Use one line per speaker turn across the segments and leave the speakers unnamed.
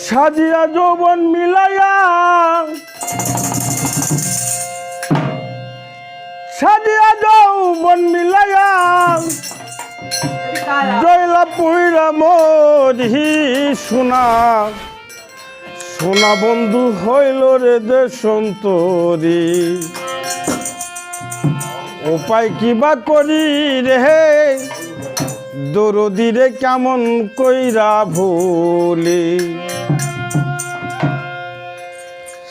সাজিয়া যৌবন মিলাইয়া সাজিয়া যৌবন মিলাইয়া জয়লা পুইরা মরি সোনা সোনা বন্ধু হইল রে দেশন্তরী উপায় কিবা করি রে দরদিরে কেমন কইরা ভুলি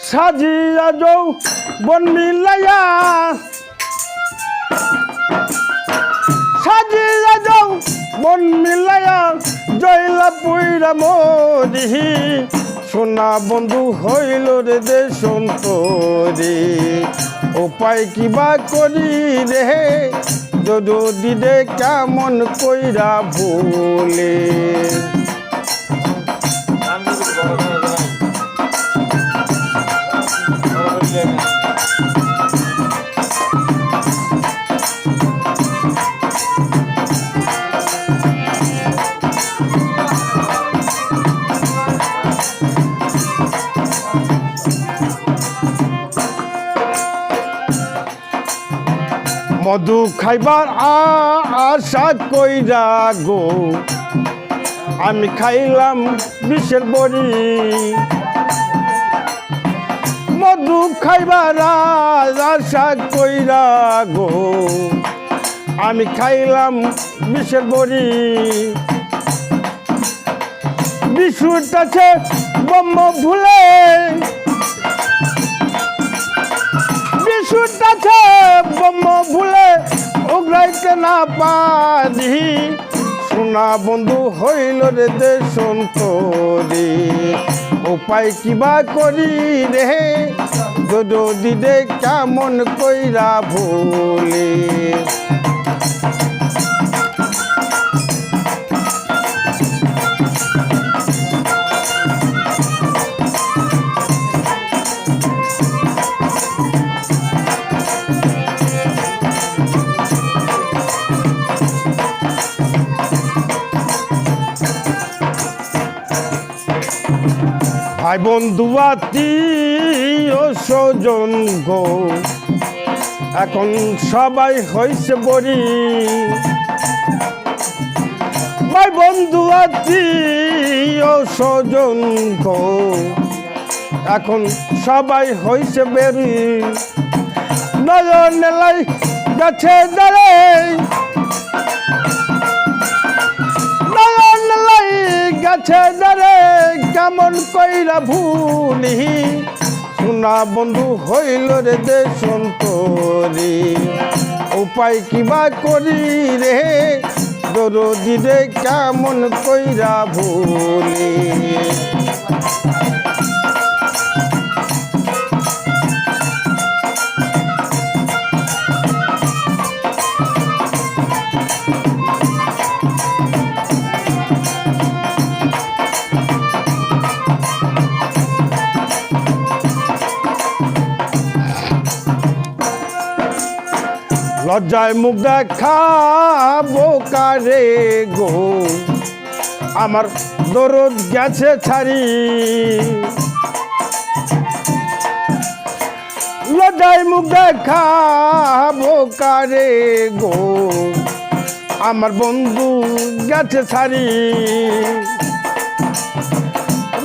সাজিয়া যৌবন মিলাইয়া সাজিয়া যৌবন মিলাইয়া জয়লা পুইরা মরি সোনা বন্ধু হইল রে দেশন্তরী উপায় কিবা করি রে দরদিরে কেমন কইরা ভুলে মধু খাইবার আশা কইরা গো আমি খাইলাম বিষের বড়ি মধু খাইবার আশা কইরা গো আমি খাইলাম বিষের বড়ি বিশুটাছে ব্রহ্ম ভুলে বিশুটাছে ব্রহ্ম ভুলে উগরাইতে না পারি সোনা বন্ধু হইল রে দেশন্তরী উপায় কিবা করি রে দরদিরে কেমন কইরা ভুলি ভাই বন্ধু আত্মীয় স্বজন গো এখন সবাই হইছে বড়ি ভাই বন্ধু আত্মীয় স্বজন গো এখন সবাই হইছে বেরি নয়ন লাই গাছে দাঁড়ে নয়ন লাই গাছে দাঁড়ে কেমন কইরা ভুলি সোনা বন্ধু হইল রে দেশন্তরী উপায় কিবা করি রে দরদিরে কেমন কইরা ভুলি লজ্জায় মুখ দেখাবো কারে গো আমার দরদ গেছে ছাড়ি লজ্জায় মুখ দেখাবো কারে গো আমার বন্ধু গেছে ছাড়ি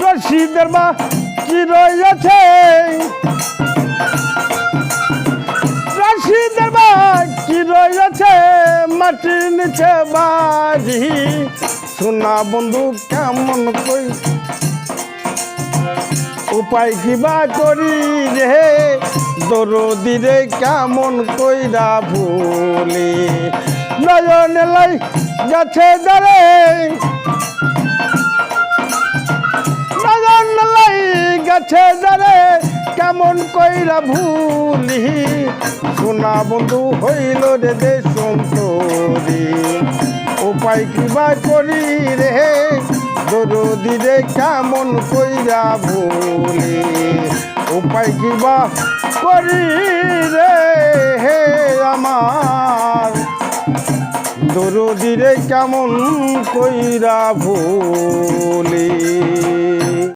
রশিদের বা কি রয়েছে রশিদের বা কি রয়েছে মাটির নিচে বাড়ি সোনা বন্ধু কেমন কই উপায় কিবা করি রে দরদিরে কেমন কইরা ভুলি নয়ন লাই গাছে দাঁড়ে নয়ন লাই গাছে দাঁড়ে কেমন কইরা ভুলি সোনা বন্ধু হইল রে দেশন্তরী উপায় কিবা করি রে দরদিরে কেমন কইরা ভুলি উপায় কিবা করি রে আমার দরদিরে কেমন কইরা ভুলি